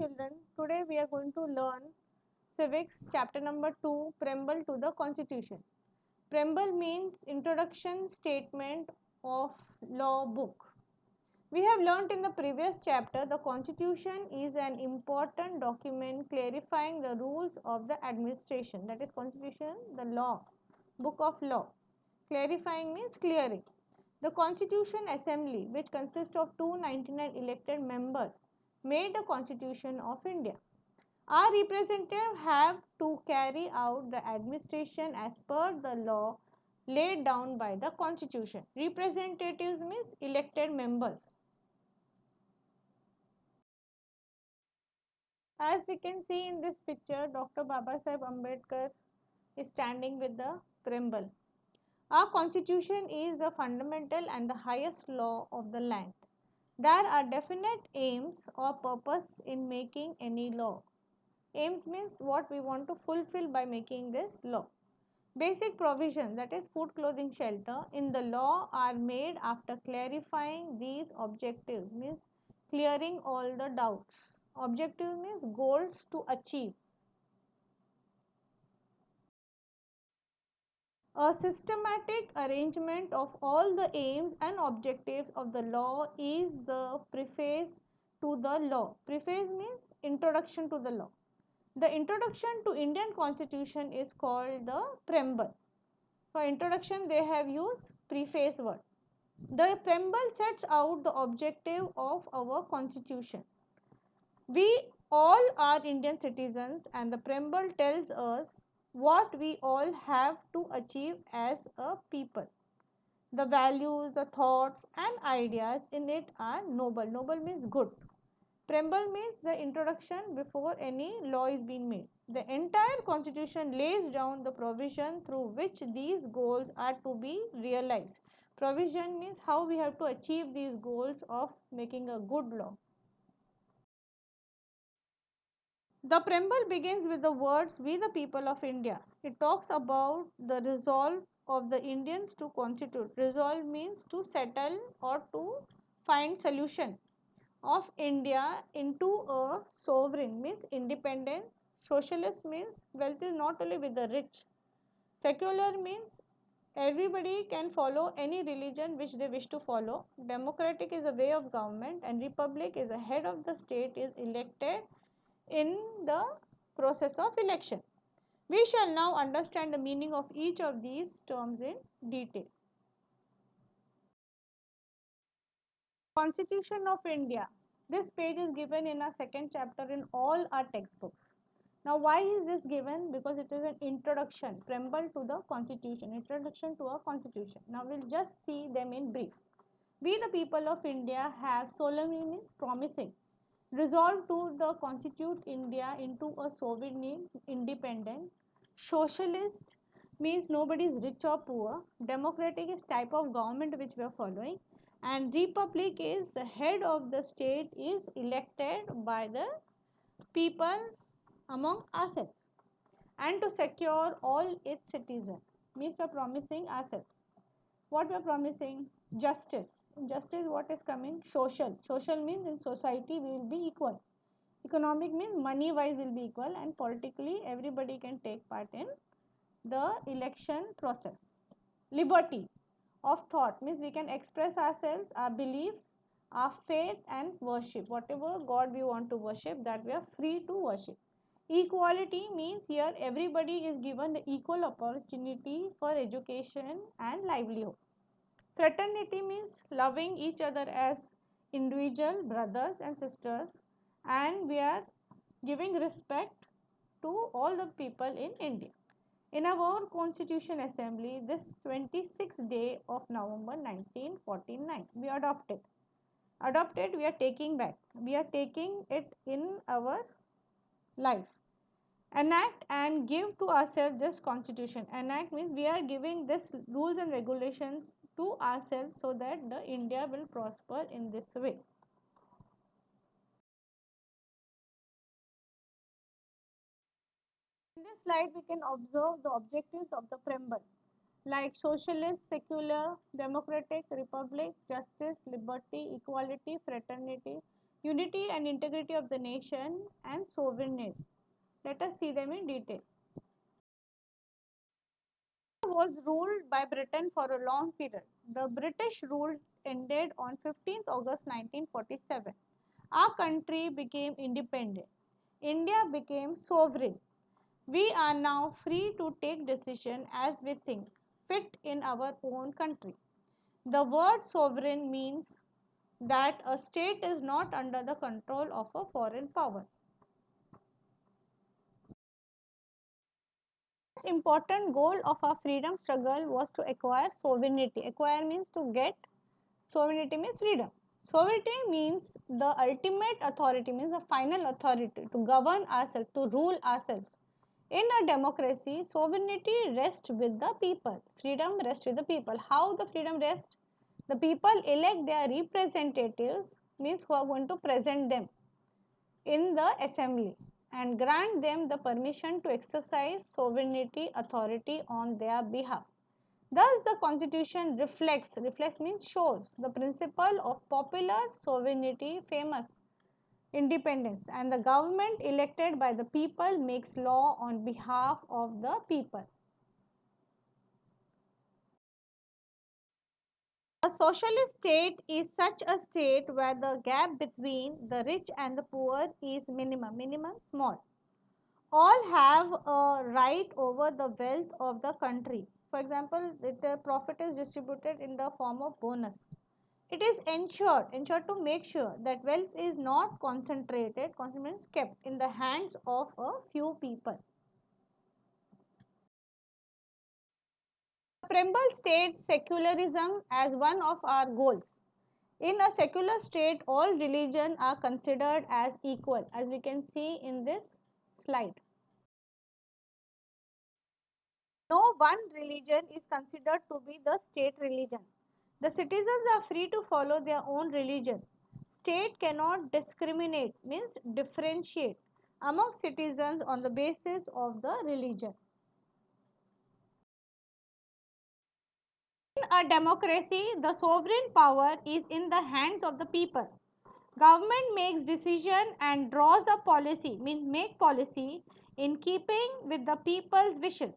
children, today we are going to learn civics chapter number 2, preamble to the constitution. Preamble means introduction statement of law book. We have learnt in the previous chapter the constitution is an important document clarifying the rules of the administration, that is constitution, the law, book of law. Clarifying means clearing. The Constitution Assembly, which consists of 299 elected members, made the Constitution of India. Our representatives have to carry out the administration as per the law laid down by the Constitution. Representatives means elected members. As we can see in this picture, Dr. Babasaheb Ambedkar is standing with the preamble. Our constitution is the fundamental and the highest law of the land. There are definite aims or purpose in making any law. Aims means what we want to fulfill by making this law. Basic provisions, that is food, clothing, shelter, in the law are made after clarifying these objectives, means clearing all the doubts. Objective means goals to achieve. A systematic arrangement of all the aims and objectives of the law is the preface to the law. Preface means introduction to the law. The introduction to Indian Constitution is called the preamble. For introduction they have used preface word. The preamble sets out the objective of our constitution. We all are Indian citizens and the preamble tells us what we all have to achieve as a people. The values, the thoughts and ideas in it are noble. Noble means good. Preamble means the introduction before any law is being made. The entire constitution lays down the provision through which these goals are to be realized. Provision means how we have to achieve these goals of making a good law. The preamble begins with the words "We the people of India." It talks about the resolve of the Indians to constitute. Resolve means to settle or to find solution of India into a sovereign, means independent. Socialist means wealth is not only with the rich. Secular means everybody can follow any religion which they wish to follow. Democratic is a way of government and republic is the head of the state is elected in the process of election. We shall now understand the meaning of each of these terms in detail. Constitution of India. This page is given in our second chapter in all our textbooks. Now, why is this given? Because it is an introduction, preamble to the constitution, introduction to a constitution. Now, we'll just see them in brief. We, the people of India, have solemnly means promising, resolved to the constitute India into a sovereign, independent, socialist means nobody is rich or poor, democratic is type of government which we are following, and republic is the head of the state is elected by the people among ourselves, and to secure all its citizens means we are promising ourselves. What we are promising? Justice. In justice what is coming? Social. Social means in society we will be equal. Economic means money wise will be equal, and politically everybody can take part in the election process. Liberty of thought means we can express ourselves, our beliefs, our faith and worship. Whatever God we want to worship, that we are free to worship. Equality means here everybody is given the equal opportunity for education and livelihood. Fraternity means loving each other as individual brothers and sisters, and we are giving respect to all the people in India. In our Constitution Assembly, this 26th day of November 1949, we adopted. Adopted, we are taking back. We are taking it in our life. Enact and give to ourselves this constitution. Enact means we are giving this rules and regulations to ourselves so that the India will prosper in this way. In this slide, we can observe the objectives of the preamble like socialist, secular, democratic, republic, justice, liberty, equality, fraternity. unity and integrity of the nation, and sovereignty. Let us see them in detail. Was ruled by Britain for a long period. The British rule ended on 15th August 1947. Our country became independent. India became sovereign. We are now free to take decisions as we think fit in our own country. The word sovereign means that a state is not under the control of a foreign power. The most important goal of our freedom struggle was to acquire sovereignty. Acquire means to get, sovereignty means freedom. Sovereignty means the ultimate authority, means the final authority to govern ourselves, to rule ourselves. In a democracy, sovereignty rests with the people. Freedom rests with the people. How the freedom rests? The people elect their representatives, means who are going to present them in the assembly and grant them the permission to exercise sovereignty authority on their behalf. Thus, the constitution reflects means shows the principle of popular sovereignty, famous independence, and the government elected by the people makes law on behalf of the people. A socialist state is such a state where the gap between the rich and the poor is minimum, small. All have a right over the wealth of the country. For example, the profit is distributed in the form of bonus. It is ensured to make sure that wealth is not concentrated, kept in the hands of a few people. Preamble states secularism as one of our goals. In a secular state, all religions are considered as equal, as we can see in this slide. No one religion is considered to be the state religion. The citizens are free to follow their own religion. State cannot discriminate, means differentiate among citizens on the basis of the religion. In a democracy, the sovereign power is in the hands of the people. Government makes decision and draws a policy, means make policy in keeping with the people's wishes.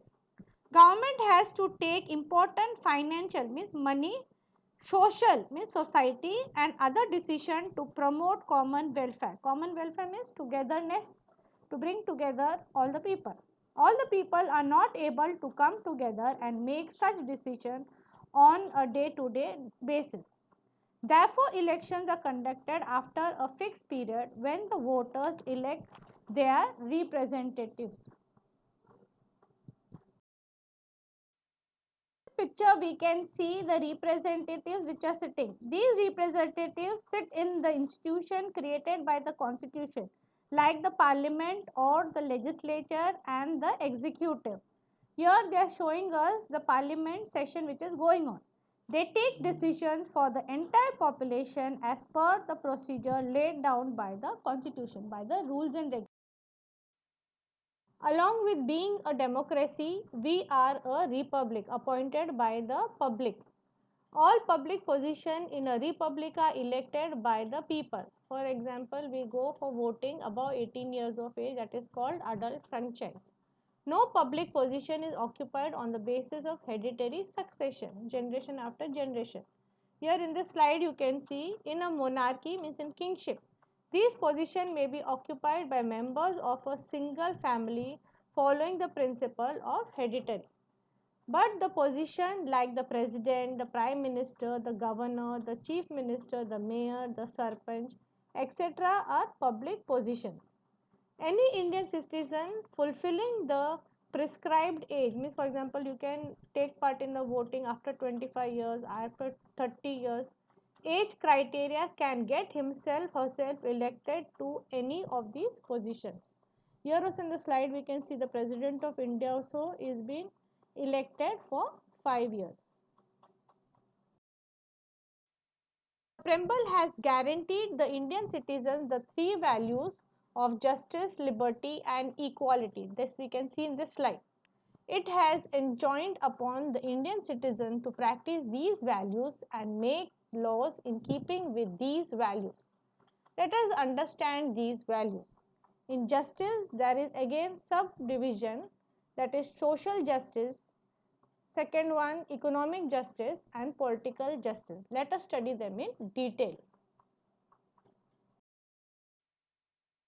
Government has to take important financial, means money, social means society, and other decision to promote common welfare. Common welfare means togetherness, to bring together all the people. All the people are not able to come together and make such decision on a day to day basis. Therefore, elections are conducted after a fixed period when the voters elect their representatives. Picture we can see the representatives which are sitting. These representatives sit in the institution created by the constitution, like the parliament or the legislature and the executive. Here they are showing us the parliament session which is going on. They take decisions for the entire population as per the procedure laid down by the constitution, by the rules and regulations. Along with being a democracy, we are a republic appointed by the public. All public positions in a republic are elected by the people. For example, we go for voting above 18 years of age, that is called adult franchise. No public position is occupied on the basis of hereditary succession, generation after generation. Here in this slide you can see in a monarchy, means in kingship. These positions may be occupied by members of a single family following the principle of hereditary. But the position like the president, the prime minister, the governor, the chief minister, the mayor, the sarpanch, etc. are public positions. Any Indian citizen fulfilling the prescribed age, means for example you can take part in the voting after 25 years, after 30 years, age criteria, can get himself herself elected to any of these positions. Here also in the slide we can see the president of India also is being elected for 5 years. Preamble has guaranteed the Indian citizens the three values of justice, liberty and equality. This we can see in this slide. It has enjoined upon the Indian citizen to practice these values and make laws in keeping with these values. Let us understand these values. In justice, there is again subdivision, that is social justice, second one economic justice and political justice. Let us study them in detail.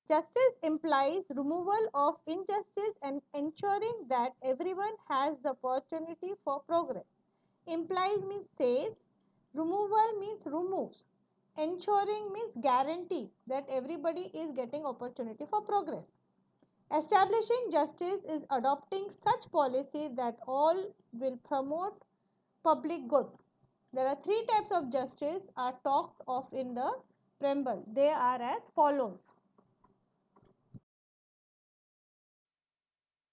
Justice implies removal of injustice and ensuring that everyone has the opportunity for progress. Implies means saves, removal means removes, ensuring means guarantee that everybody is getting opportunity for progress. Establishing justice is adopting such policy that all will promote public good. There are three types of justice are talked of in the preamble. They are as follows.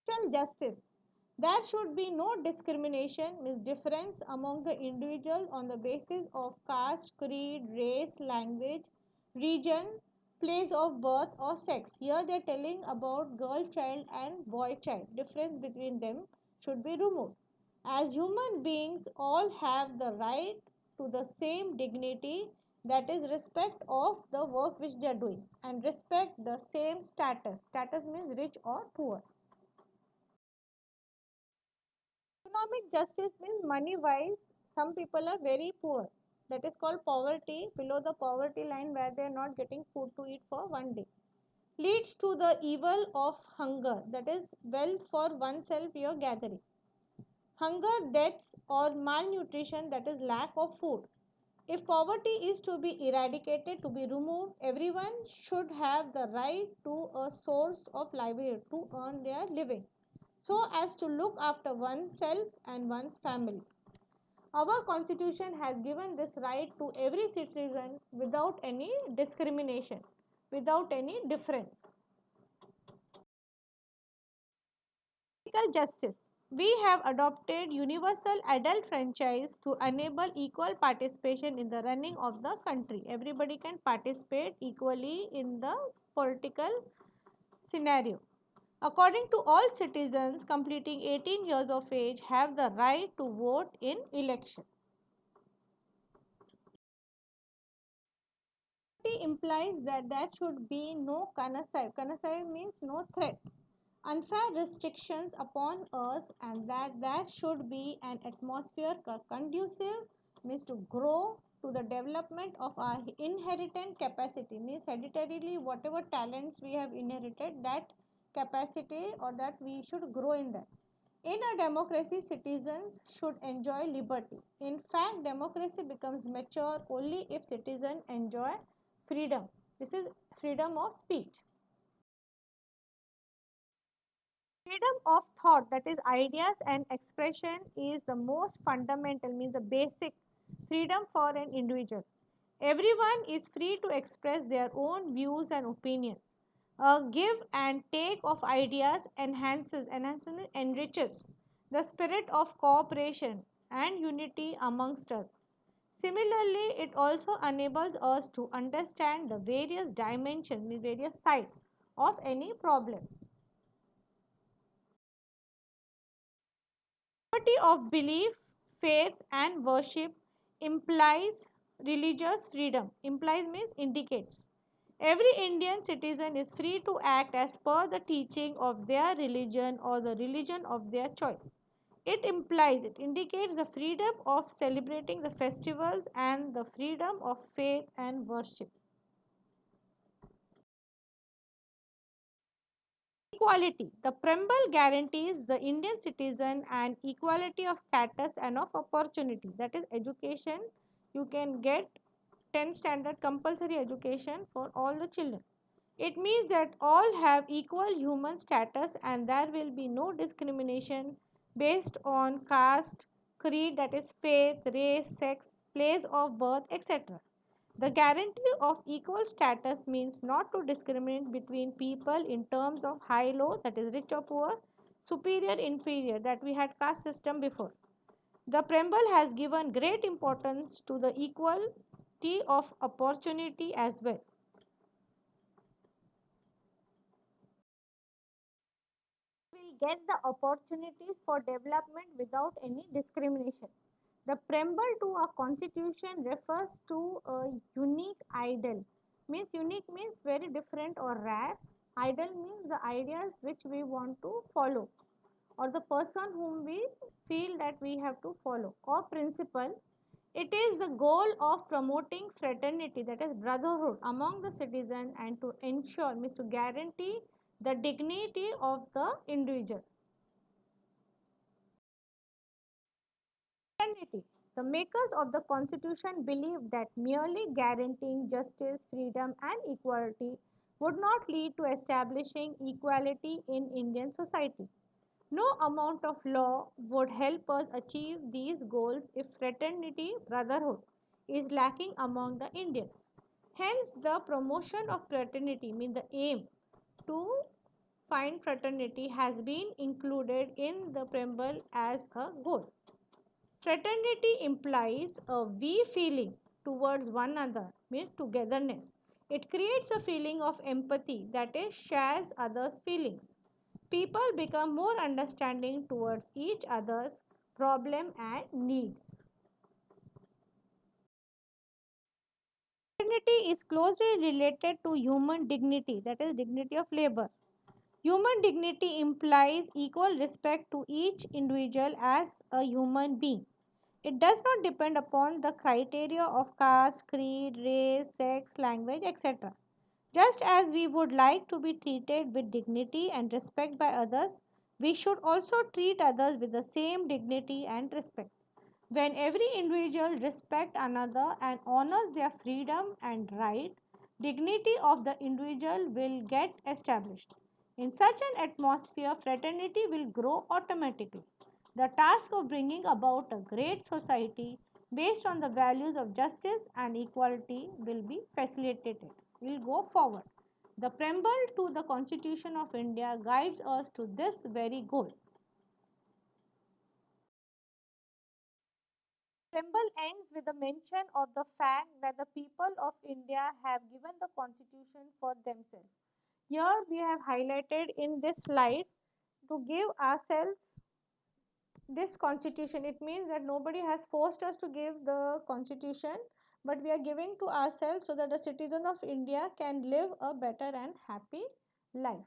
Social justice. There should be no discrimination, means difference among the individuals on the basis of caste, creed, race, language, region, place of birth or sex. Here they are telling about girl child and boy child. Difference between them should be removed. As human beings, all have the right to the same dignity, that is respect of the work which they are doing, and respect the same status. Status means rich or poor. Economic justice means money wise, some people are very poor. That is called poverty, below the poverty line where they are not getting food to eat for one day. Leads to the evil of hunger, that is, wealth for oneself you are gathering. Hunger, deaths, or malnutrition, that is, lack of food. If poverty is to be eradicated, to be removed, everyone should have the right to a source of livelihood to earn their living so as to look after oneself and one's family. Our constitution has given this right to every citizen without any discrimination, without any difference. Political justice. We have adopted universal adult franchise to enable equal participation in the running of the country. Everybody can participate equally in the political scenario. According to all citizens completing 18 years of age have the right to vote in election. It implies that there should be no connive. Connive means no threat. Unfair restrictions upon us, and that there should be an atmosphere conducive means to grow to the development of our inherent capacity, means hereditarily whatever talents we have inherited, that capacity or that we should grow in that. In a democracy, citizens should enjoy liberty. In fact, democracy becomes mature only if citizens enjoy freedom. This is freedom of speech. Freedom of thought, that is ideas and expression, is the most fundamental, means the basic freedom for an individual. Everyone is free to express their own views and opinions. A give and take of ideas enhances, enriches the spirit of cooperation and unity amongst us. Similarly, it also enables us to understand the various dimensions, the various sides of any problem. Liberty of belief, faith, and worship implies religious freedom. Implies means indicates. Every Indian citizen is free to act as per the teaching of their religion or the religion of their choice. It indicates the freedom of celebrating the festivals and the freedom of faith and worship. Equality. The preamble guarantees the Indian citizen an equality of status and of opportunity. That is education. You can get 10 standard compulsory education for all the children. It means that all have equal human status and there will be no discrimination based on caste, creed, that is faith, race, sex, place of birth, etc. The guarantee of equal status means not to discriminate between people in terms of high low, that is rich or poor, superior inferior, that we had caste system before. The preamble has given great importance to the equality of opportunity as well. Will get the opportunities for development without any discrimination. The preamble to a constitution refers to a unique ideal Means unique means very different or rare. Ideal means the ideas which we want to follow or the person whom we feel that we have to follow. Or principle, it is the goal of promoting fraternity, that is brotherhood among the citizens, and to ensure, means to guarantee the dignity of the individual. Fraternity. The makers of the constitution believed that merely guaranteeing justice, freedom and equality would not lead to establishing equality in Indian society. No amount of law would help us achieve these goals if fraternity, brotherhood, is lacking among the Indians. Hence, the promotion of fraternity, means the aim to find fraternity, has been included in the preamble as a goal. Fraternity implies a we feeling towards one another, means togetherness. It creates a feeling of empathy, that is, shares others' feelings. People become more understanding towards each other's problem and needs. Fraternity is closely related to human dignity, that is, dignity of labor. Human dignity implies equal respect to each individual as a human being. It does not depend upon the criteria of caste, creed, race, sex, language, etc. Just as we would like to be treated with dignity and respect by others, we should also treat others with the same dignity and respect. When every individual respects another and honors their freedom and right, dignity of the individual will get established. In such an atmosphere, fraternity will grow automatically. The task of bringing about a great society based on the values of justice and equality will be facilitated. Will go forward. The preamble to the Constitution of India guides us to this very goal. Preamble ends with a mention of the fact that the people of India have given the Constitution for themselves. Here we have highlighted in this slide to give ourselves this constitution. It means that nobody has forced us to give the constitution, but we are giving to ourselves so that the citizen of India can live a better and happy life.